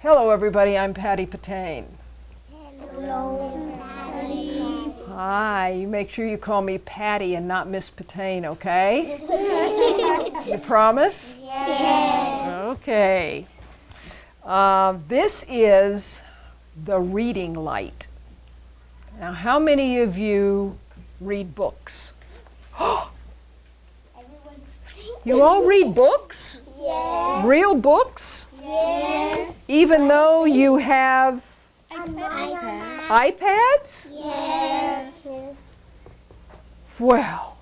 Hello everybody, I'm Patti Patane. Hello, Patti. Hi, you make sure you call me Patti and not Miss Patane, okay? You promise? Yes. Okay. This is the reading light. Now, how many of you read books? You all read books? Yes. Real books? Yes. Even though you have iPads? Yes. Well,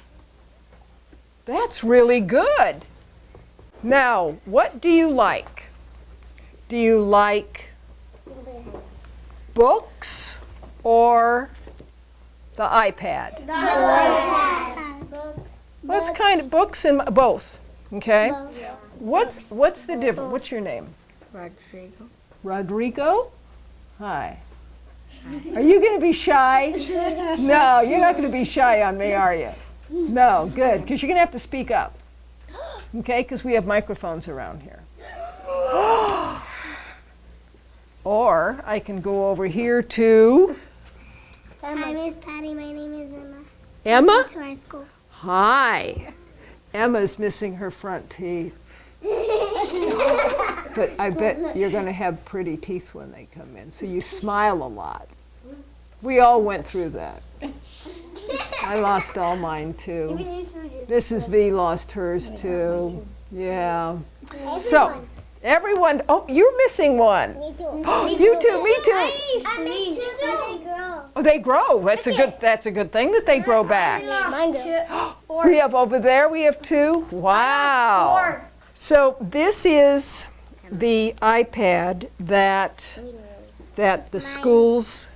that's really good. Now, what do you like? Do you like books or the iPad? Books. Well, it's kind of books and both, okay? What's the difference? What's your name? Rodrigo. Rodrigo? Hi. Are you going to be shy? No, you're not going to be shy on me, are you? No, good, because you're going to have to speak up. Okay, because we have microphones around here. Or I can go over here to Hi, Miss Patti. My name is Emma. Emma. To our school. Hi. Emma's missing her front teeth. But I bet you're going to have pretty teeth when they come in, so you smile a lot. We all went through that. I lost all mine too. Mrs. V lost hers too. Yeah. So, everyone, oh, you're missing one. Me too. You too, me too. I made two girls. Oh, they grow. That's a good thing that they grow back. Mine too. We have over there, we have two. Wow. So this is the iPad that the schools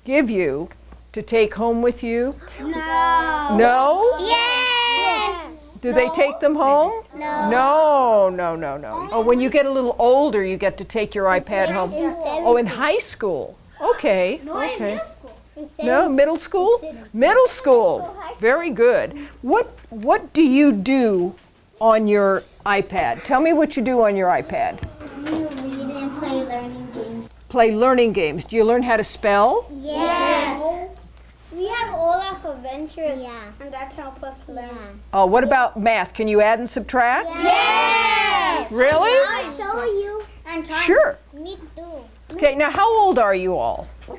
give you to take home with you. No. No? Yes. Do they take them home? No. No. Oh, when you get a little older, you get to take your iPad home. Oh, in high school. Okay. Okay. No, middle school? Middle school. Very good. What do you do on your iPad? Tell me what you do on your iPad. We read and play learning games. Play learning games. Do you learn how to spell? Yes. We have Olaf Adventures. Yeah. And that helps us learn. Oh, what about math? Can you add and subtract? Yes. Really? I'll show you. And time. Sure. Me too. Okay, now how old are you all? 6.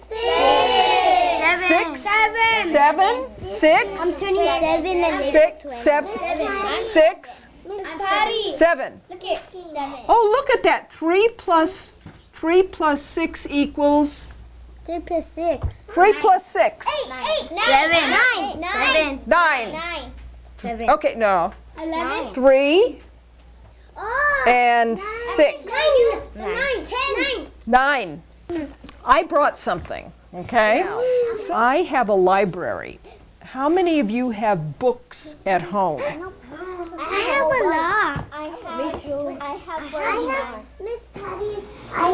6? 7? 6? I'm turning 7 and 6? 7? 6? Miss Patti. 7. Look at 7. Oh, look at that. 3 plus 6 equals 3 plus 6. 3 plus 6. 8. 9. 9. 7. Okay, no. 11. 3 Oh. and 6. 9. 10. 9. I brought something, okay? So I have a library. How many of you have books at home? I have a lot. Me too. I have Miss Patti. I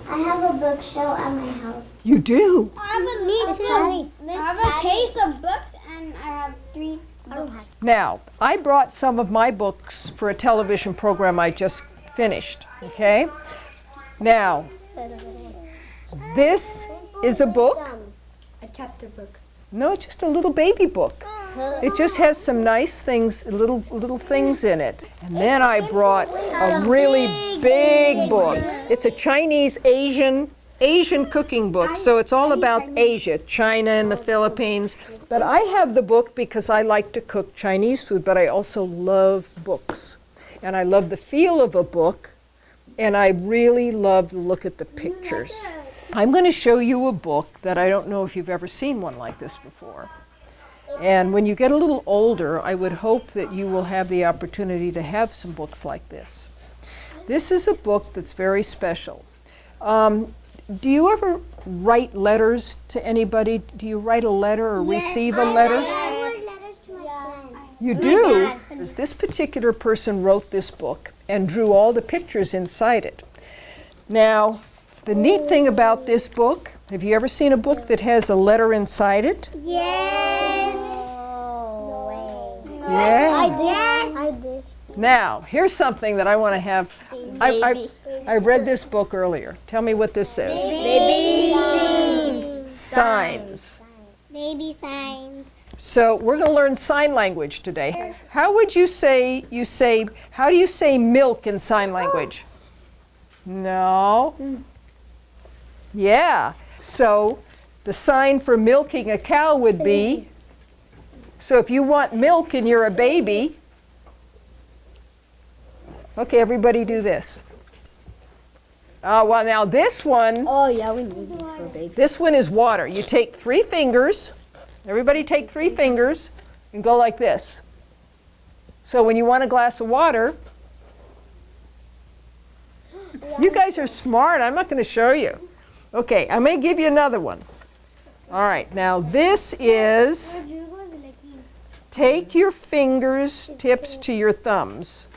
have a bookshelf at my house. You do? I have a case of books and I have 3 books. Now, I brought some of my books for a television program I just finished, okay? Now, this is a book. A chapter book. No, it's just a little baby book. It just has some nice things, little things in it. And then I brought a really big book. It's a Chinese Asian cooking book, so it's all about Asia, China and the Philippines. But I have the book because I like to cook Chinese food, but I also love books. And I love the feel of a book, and I really love to look at the pictures. I'm going to show you a book that I don't know if you've ever seen one like this before. And when you get a little older, I would hope that you will have the opportunity to have some books like this. This is a book that's very special. Do you ever write letters to anybody? Do you write a letter or receive a letter? I write letters to my friends. You do? Because this particular person wrote this book and drew all the pictures inside it. Now, the neat thing about this book, have you ever seen a book that has a letter inside it? Yes. No way. Yeah. I did. Now, here's something that I want to have. I read this book earlier. Tell me what this says. Baby Signs. Baby signs. So we're going to learn sign language today. How would you say, how do you say milk in sign language? No. Yeah. So the sign for milking a cow would be, so if you want milk and you're a baby, okay, everybody do this. Well, now this one, Oh yeah, we need this for baby. this one is water. You take 3 fingers, everybody take 3 fingers and go like this. So when you want a glass of water, you guys are smart. I'm not going to show you. Okay, I'm going to give you another one. All right, now this is, take your fingers tips to your thumbs.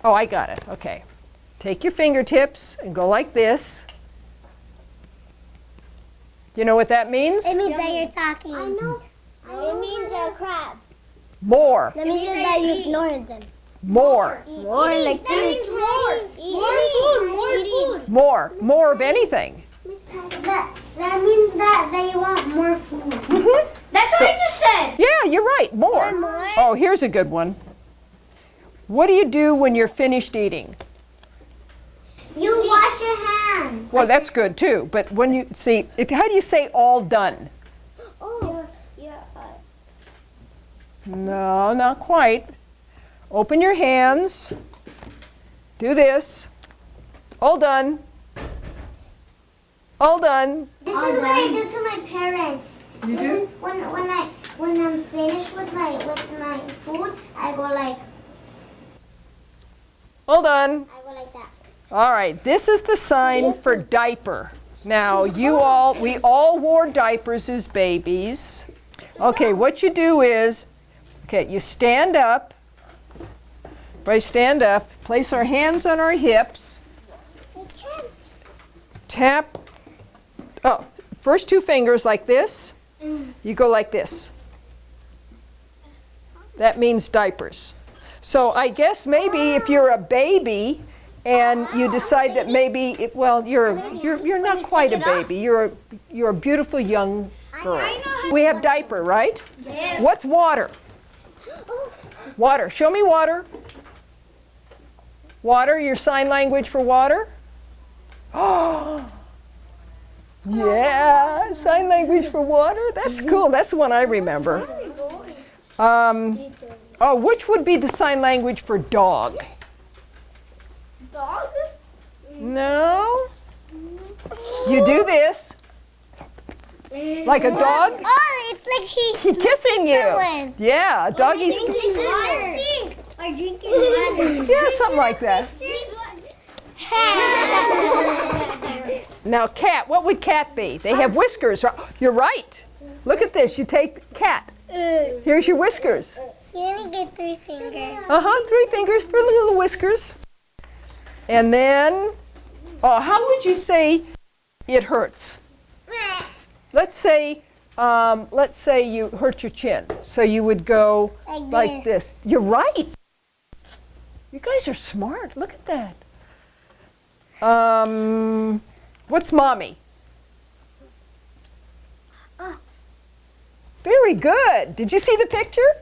Oh, I got it. Okay. Take your fingertips and go like this. Do you know what that means? It means that you're talking. I know. It means a crab. More. That means that you ignored them. More. More like this. That means more. More. More of anything. That means that they want more food. That's what I just said. Yeah, you're right. More. More. Oh, here's a good one. What do you do when you're finished eating? You wash your hands. Well, that's good too. But when you see, how do you say all done? Oh, yeah. No, not quite. Open your hands. Do this. All done. All done. This is what I do to my parents. You do? When I'm finished with my food, I go like. All done. I go like that. All right, this is the sign for diaper. Now, we all wore diapers as babies. Okay, what you do is, okay, you stand up. Everybody stand up. Place our hands on our hips. Tap. Oh, first 2 fingers like this. You go like this. That means diapers. So I guess maybe if you're a baby and you decide that maybe, you're not quite a baby. You're a beautiful young girl. We have diaper, right? Yeah. What's water? Water. Show me water. Water, your sign language for water? Oh, yeah, sign language for water. That's cool. That's the one I remember. Which would be the sign language for dog? Dog? No. You do this. Like a dog? Oh, it's like he's Kissing you. someone. Yeah, a doggy's. Or drinking water. Yeah, something like that. Now, cat. What would cat be? They have whiskers. Right? You're right. Look at this. You take cat. Here's your whiskers. You only get 3 fingers. 3 fingers for little whiskers. And then, how would you say it hurts? Let's say you hurt your chin. So you would go like this. You're right. You guys are smart. Look at that. What's mommy? Very good. Did you see the picture?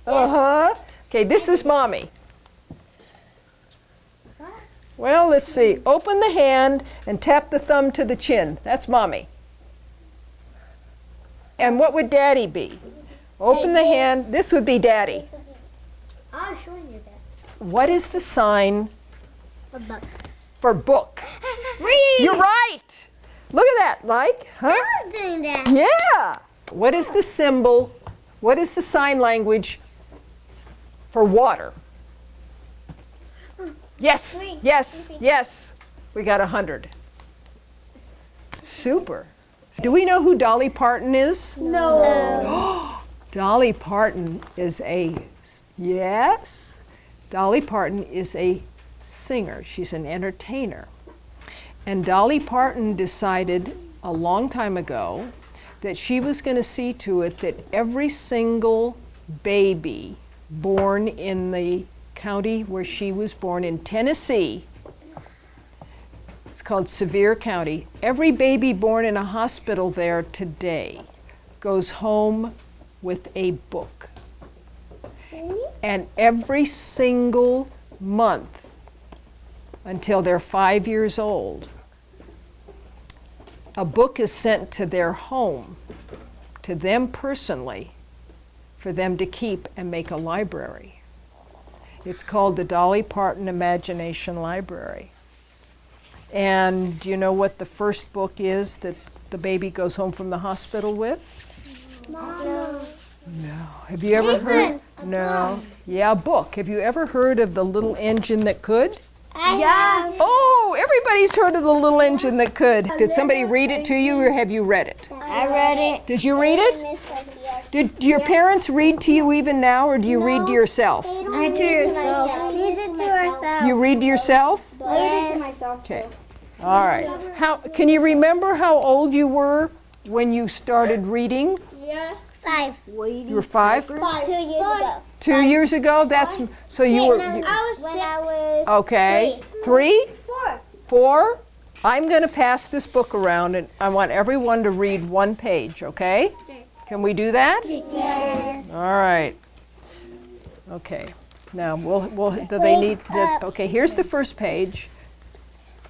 Okay, this is mommy. Well, let's see. Open the hand and tap the thumb to the chin. That's mommy. And what would daddy be? Open the hand. This would be daddy. I'm showing you that. What is the sign A book. for book? Read. You're right. Look at that. Like, huh? I was doing that. Yeah. What is the symbol? What is the sign language for water? Yes, yes, yes. We got 100. Super. Do we know who Dolly Parton is? No. Dolly Parton is Dolly Parton is a singer. She's an entertainer. And Dolly Parton decided a long time ago that she was going to see to it that every single baby born in the county where she was born in Tennessee. It's called Sevier County. Every baby born in a hospital there today goes home with a book. And every single month until they're 5 years old, a book is sent to their home, to them personally, for them to keep and make a library. It's called the Dolly Parton Imagination Library. And do you know what the first book is that the baby goes home from the hospital with? Mama. No. Have you ever heard? No. Yeah, a book. Have you ever heard of The Little Engine That Could? Yeah. Oh, everybody's heard of The Little Engine That Could. Did somebody read it to you or have you read it? I read it. Did you read it? Do your parents read to you even now, or do you read to yourself? Read to yourself. Read it to ourselves. You read to yourself? Yes. Okay. All right. Can you remember how old you were when you started reading? Yes. 5. You were 5? 2 years ago. 2 years ago? That's so you were. I was 6. When I was Okay. 3? 4. 4? I'm going to pass this book around, and I want everyone to read one page. Okay? Can we do that? Yes. All right. Okay. Now do they need? Okay. Here's the first page.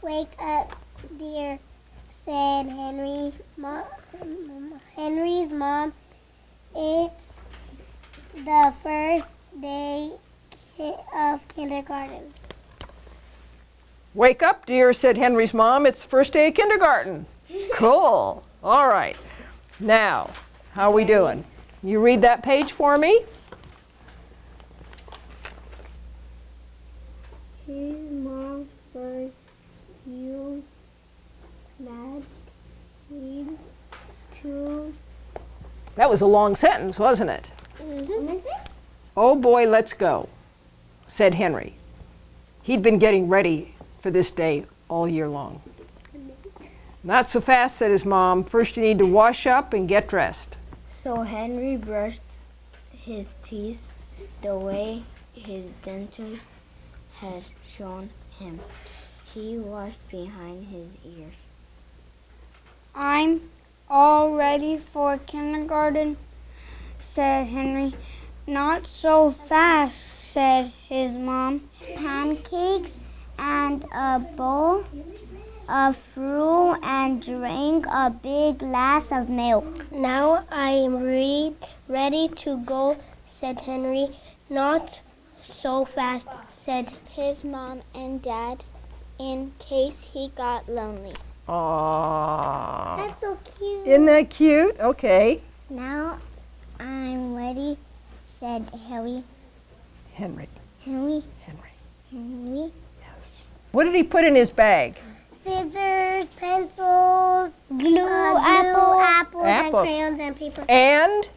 Wake up, dear, said Henry's mom. It's the first day of kindergarten. Wake up, dear, said Henry's mom. It's the first day of kindergarten. Cool. All right. Now, how are we doing? You read that page for me? His mom first, you matched him to. That was a long sentence, wasn't it? Oh boy, let's go, said Henry. He'd been getting ready for this day all year long. Not so fast, said his mom. First you need to wash up and get dressed. So Henry brushed his teeth the way his dentist had shown him. He washed behind his ears. I'm all ready for kindergarten, said Henry. Not so fast, said his mom. Pancakes and a bowl of fruit and drank a big glass of milk. Now I am ready to go, said Henry. Not so fast, said his mom and dad, in case he got lonely. Aww. That's so cute. Isn't that cute? Okay. Now I'm ready, said Henry. Henry. Yes. What did he put in his bag? Scissors, pencils, glue, apples, and crayons and paper. And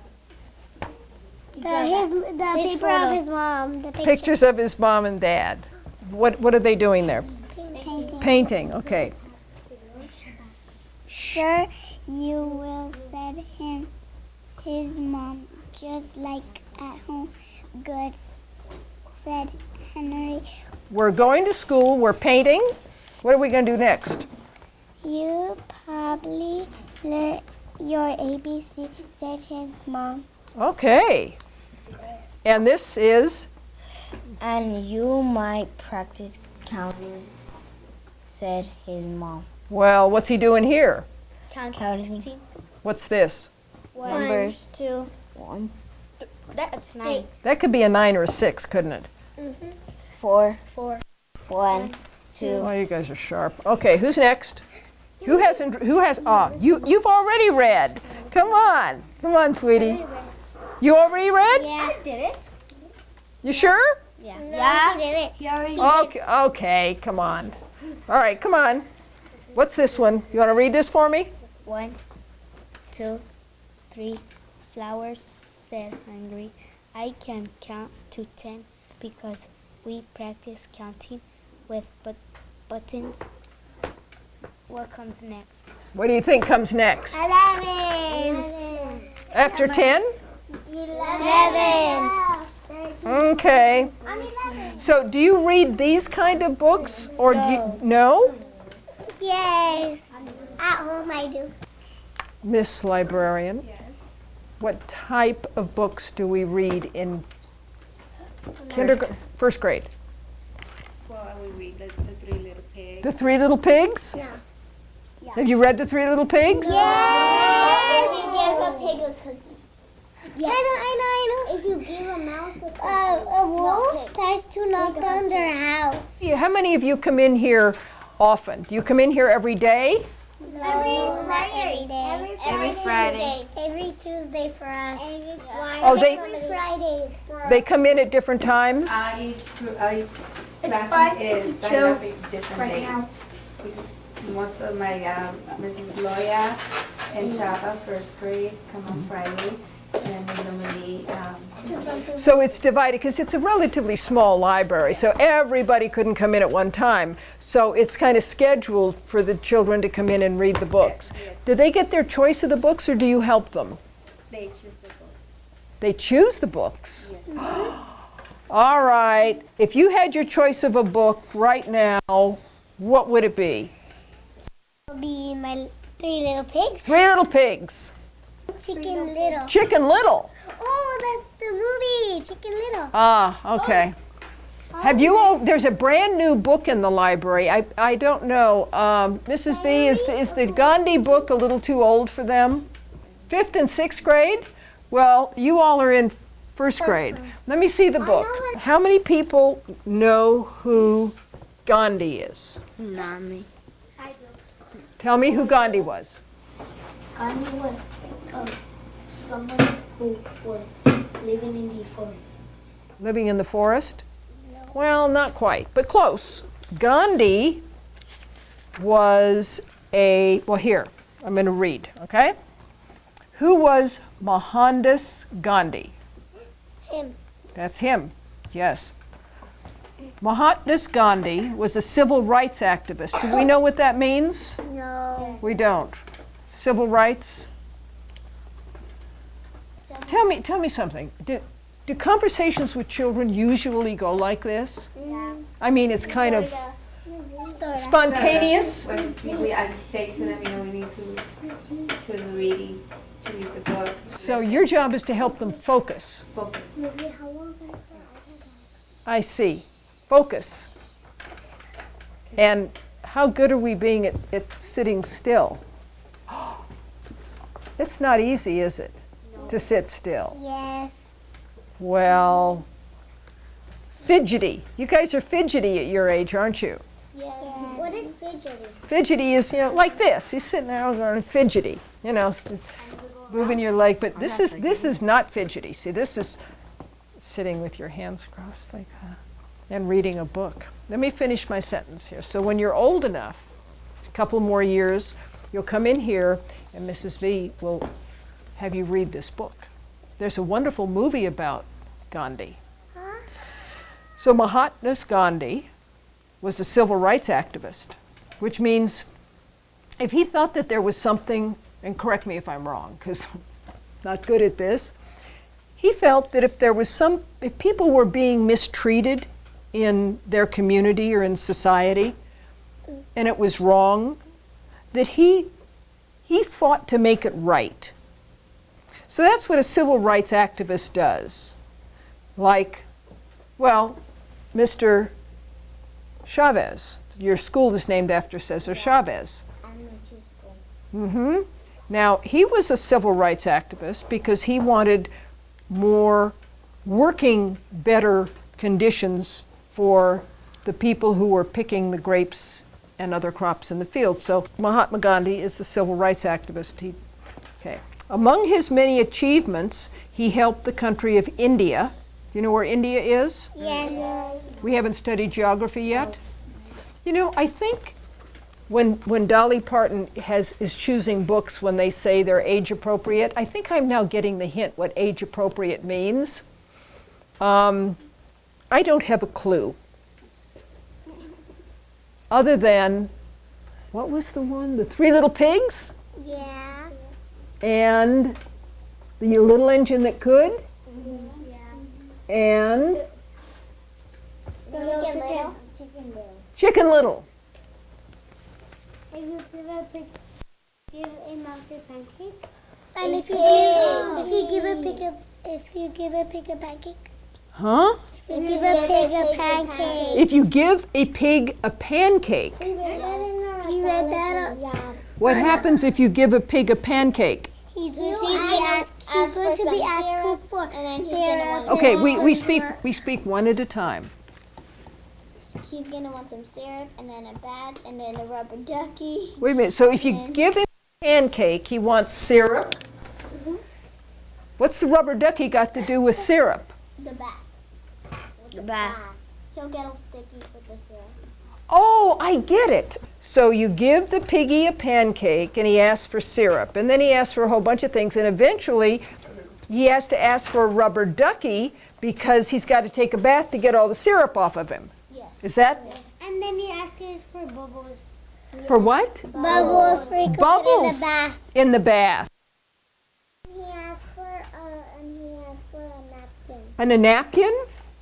The paper of his mom. The pictures of his mom and dad. What are they doing there? painting. Painting. Okay. Sure, you will, said his mom, just like at home. Good, said Henry. We're going to school. We're painting. What are we going to do next? You probably learn your ABC, said his mom. Okay. And this is? And you might practice counting, said his mom. Well, what's he doing here? Counting What's this? numbers. 2. 1, That's 9. That could be a 9 or a 6, couldn't it? 4, 4. 1, 2. Oh, you guys are sharp. Okay, who's next? You've already read. Come on, sweetie. You already read? Yeah. I did it. You sure? Yeah. Yeah. He did it. Okay, come on. All right, come on. What's this one? You want to read this for me? 1, 2, 3 flowers, said Henry. I can count to 10 because we practice counting with buttons. What comes next? What do you think comes next? 11. After 10? 11. Okay. So do you read these kind of books or do you, no? Yes. At home I do. Miss Librarian, what type of books do we read in kindergarten, first grade? Well, I will read the Three Little Pigs. The Three Little Pigs? Yeah. Have you read The Three Little Pigs? Yes. If you give a pig a cookie. Yeah. I know. If you give a mouse a cookie. A wolf tries to knock down their house. Yeah, how many of you come in here often? Do you come in here every day? No, not every day. Every Friday. Every Tuesday for us. Every Friday. Oh, they- Every Friday. They come in at different times? Each classroom is set up in different days. Most of my Mrs. Loya and Shaba, first grade, come on Friday, and then normally So it's divided because it's a relatively small library, so everybody couldn't come in at one time. So it's kind of scheduled for the children to come in and read the books. Do they get their choice of the books or do you help them? they choose the books. They choose the books. Yes. All right. If you had your choice of a book right now, what would it be? It'll be my Three Little Pigs. Three Little Pigs. Chicken Little. Chicken Little. Oh, that's the movie, Chicken Little. Ah, okay. Have you all, there's a brand new book in the library. I don't know. Mrs. V, is the Gandhi book a little too old for them? 5th and 6th grade? Well, you all are in first grade. Let me see the book. How many people know who Gandhi is? Not me. Tell me who Gandhi was. Gandhi was someone who was living in the forest. Living in the forest? Well, not quite, but close. Gandhi was well, here, I'm going to read, okay? Who was Mohandas Gandhi? Him. That's him, yes. Mohandas Gandhi was a civil rights activist. Do we know what that means? No. We don't. Civil rights? Tell me something. Do conversations with children usually go like this? Yeah. I mean, it's kind of Sorta. spontaneous. When I say to them, we need to read the book. So your job is to help them focus. Focus. I see. Focus. And how good are we being at sitting still? It's not easy, is it? To sit still. Yes. Well, fidgety. You guys are fidgety at your age, aren't you? Yes. What is fidgety? Fidgety is, like this. He's sitting there going fidgety, moving your leg. But this is not fidgety. See, this is sitting with your hands crossed like that and reading a book. Let me finish my sentence here. So when you're old enough, a couple more years, you'll come in here and Mrs. V will have you read this book. There's a wonderful movie about Gandhi. So Mahatma Gandhi was a civil rights activist, which means if he thought that there was something, and correct me if I'm wrong, because I'm not good at this, he felt that if people were being mistreated in their community or in society, and it was wrong, that he fought to make it right. So that's what a civil rights activist does. Like, well, Mr. Chavez, your school is named after Cesar Chavez. Now, he was a civil rights activist because he wanted more working, better conditions for the people who were picking the grapes and other crops in the field. So Mahatma Gandhi is a civil rights activist. Among his many achievements, he helped the country of India. Do you know where India is? Yes. We haven't studied geography yet. I think when Dolly Parton is choosing books when they say they're age appropriate, I think I'm now getting the hint what age appropriate means. I don't have a clue. Other than, what was the one? The Three Little Pigs? Yeah. And The Little Engine That Could? and Chicken Little. Chicken Little. If you give a mouse a pancake. And if you give a pig a pancake. Huh? If you give a pig a pancake. If you give a pig a pancake, You read that? what happens if you give a pig a pancake? He's going to be asked for syrup. Okay, we speak one at a time. He's going to want some syrup, and then a bath, and then a rubber ducky. Wait a minute. So if you give him a pancake, he wants syrup. What's the rubber ducky got to do with syrup? The bath. The bath. He'll get all sticky with the syrup. Oh, I get it. So you give the piggy a pancake and he asks for syrup, and then he asks for a whole bunch of things, and eventually he has to ask for a rubber ducky because he's got to take a bath to get all the syrup off of him. Yes. Is that And then he asks for bubbles. for what? Bubbles for you Bubbles in the bath. in the bath. He asked for a napkin. And a napkin?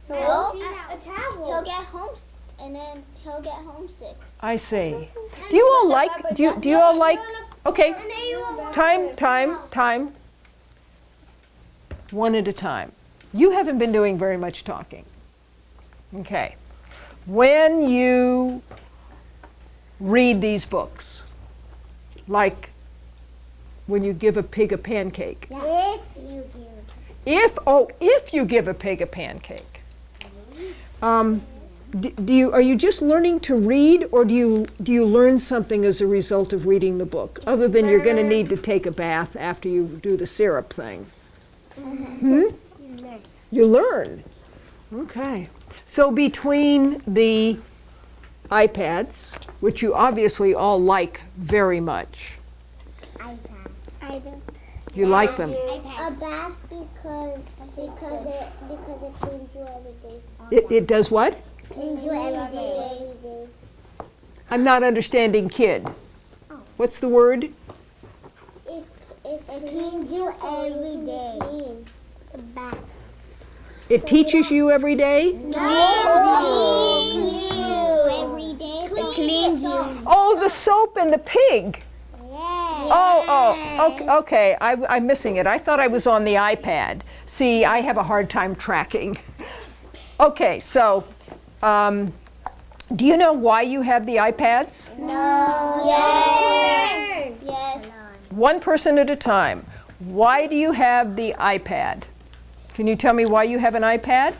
No, a towel. He'll get homesick, and then he'll get homesick. I see. Do you all like? Do you all like? Okay. Time. One at a time. You haven't been doing very much talking. Okay. When you read these books, like when you give a pig a pancake. If you give. If you give a pig a pancake. Are you just learning to read, or do you learn something as a result of reading the book, other than you're going to need to take a bath after you do the syrup thing? You learn. Okay. So between the iPads, which you obviously all like very much. I do. You like them. A bath because it cleans you every day. It does what? Cleans you every day. I'm not understanding, kid. What's the word? It cleans you every day. A bath. It teaches you every day? No. It cleans you every day. It cleans you. Oh, the soap and the pig. Okay. I'm missing it. I thought I was on the iPad. See, I have a hard time tracking. Okay, so do you know why you have the iPads? No. Yes. One person at a time. Why do you have the iPad? Can you tell me why you have an iPad?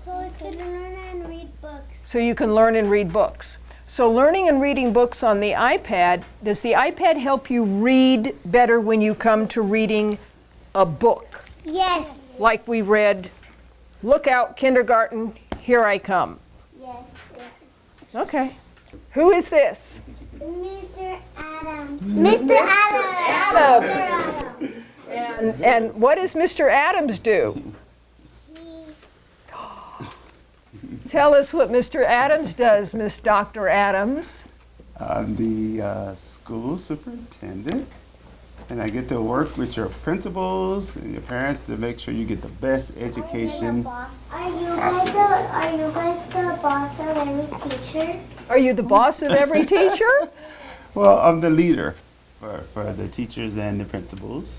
So I could learn and read books. So you can learn and read books. So learning and reading books on the iPad, does the iPad help you read better when you come to reading a book? Yes. Like we read, Look Out, Kindergarten, Here I Come. Yes. Okay. Who is this? Mr. Adams. Mr. Adams. And what does Mr. Adams do? Tell us what Mr. Adams does, Miss Dr. Adams. I'm the school superintendent, and I get to work with your principals and your parents to make sure you get the best education. Are you guys the boss of every teacher? Are you the boss of every teacher? Well, I'm the leader for the teachers and the principals,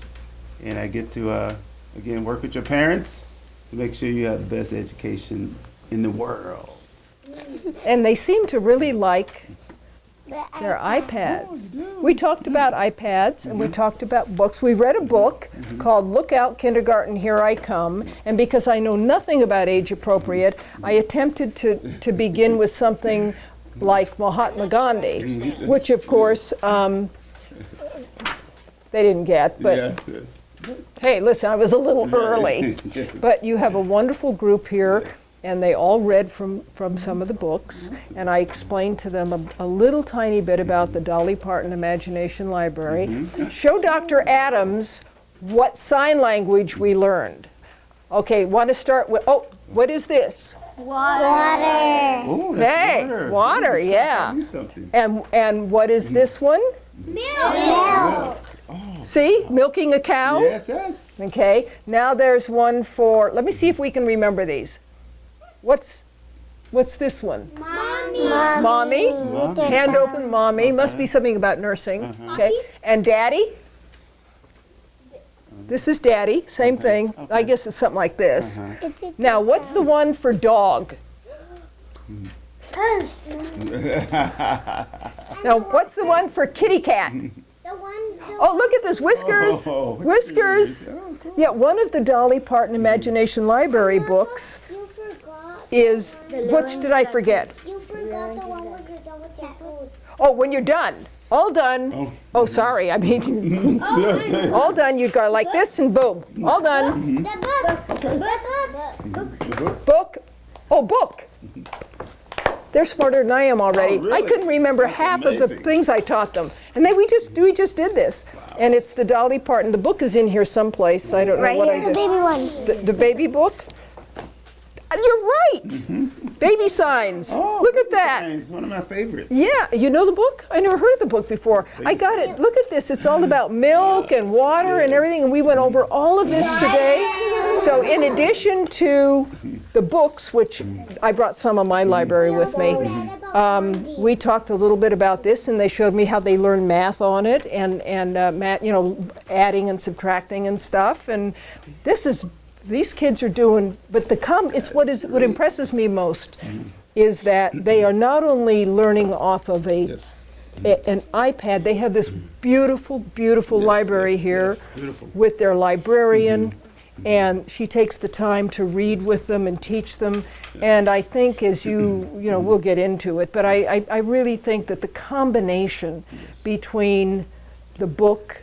and I get to, again, work with your parents to make sure you have the best education in the world. And they seem to really like their iPads. We talked about iPads and we talked about books. We read a book called Look Out, Kindergarten, Here I Come. And because I know nothing about age appropriate, I attempted to begin with something like Mahatma Gandhi, which of course they didn't get. But Yes. hey, listen, I was a little early. Yes. But you have a wonderful group here, and they all read from some of the books, and I explained to them a little tiny bit about the Dolly Parton Imagination Library. Show Dr. Adams what sign language we learned. Okay, want to start with, what is this? Water. Oh, that's Hey, water, yeah. Tell me something. And what is this one? Milk. See, milking a cow. Yes, yes. Okay, now there's one for, let me see if we can remember these. What's this one? Mommy. Hand open mommy. Must be something about nursing. Okay, and daddy. This is daddy, same thing. I guess it's something like this. Now, what's the one for dog? Now, what's the one for kitty cat? Oh, look at this, whiskers. Oh, Whiskers. Yeah, one of the Dolly Parton Imagination Library books is, which did I forget? You forgot the one where you're done with your food. Oh, when you're done. All done. Oh, sorry, I mean, all done, you'd go like this and boom, all done. Book. Oh, book. They're smarter than I am already. Oh, really? I couldn't remember That's half of the amazing. things I taught them. And then we just did this. And it's the Dolly Parton. The book is in here someplace. I don't know what I The did. baby one. The baby book? You're right. Baby signs. Oh, Look at that. It's one of my favorites. Yeah, you know the book? I never heard of the book before. I got it. Look at this. It's all about milk and water and everything, and we went over all of this today. So in addition to the books, which I brought some of my library with me, we talked a little bit about this, and they showed me how they learn math on it, and math, you know, adding and subtracting and stuff. And these kids are doing, but it's what impresses me most is that they are not only learning off of an iPad, they have this beautiful, beautiful library here Beautiful. with their librarian, and she takes the time to read with them and teach them. And I think as you know, we'll get into it, but I really think that the combination between the book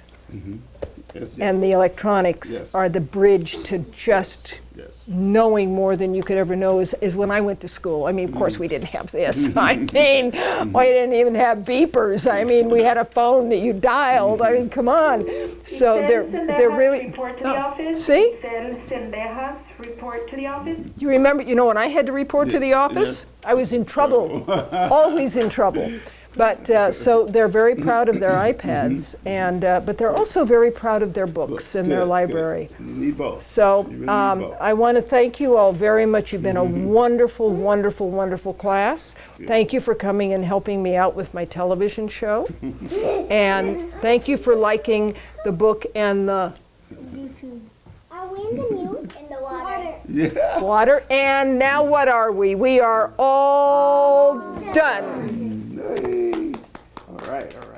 Yes, yes. and the electronics Yes. are the bridge to just Yes. knowing more than you could ever know is when I went to school. I mean, of course we didn't have this. I mean, we didn't even have beepers. I mean, we had a phone that you dialed. I mean, come on. So they're really, report to the office. see? Sendejas report to the office. You remember, you know, when I had to report to the office, yes. I was in trouble, always in trouble. But so they're very proud of their iPads, and but they're also very proud of their books and their Good, library. good. You need both. So You really need both. I want to thank you all very much. You've been a wonderful, wonderful, wonderful class. Thank you for coming and helping me out with my television show. And thank you for liking the book and the Are we in the news? In the water. Yeah. water. And now what are we? We are all done. Hey. All right, all right.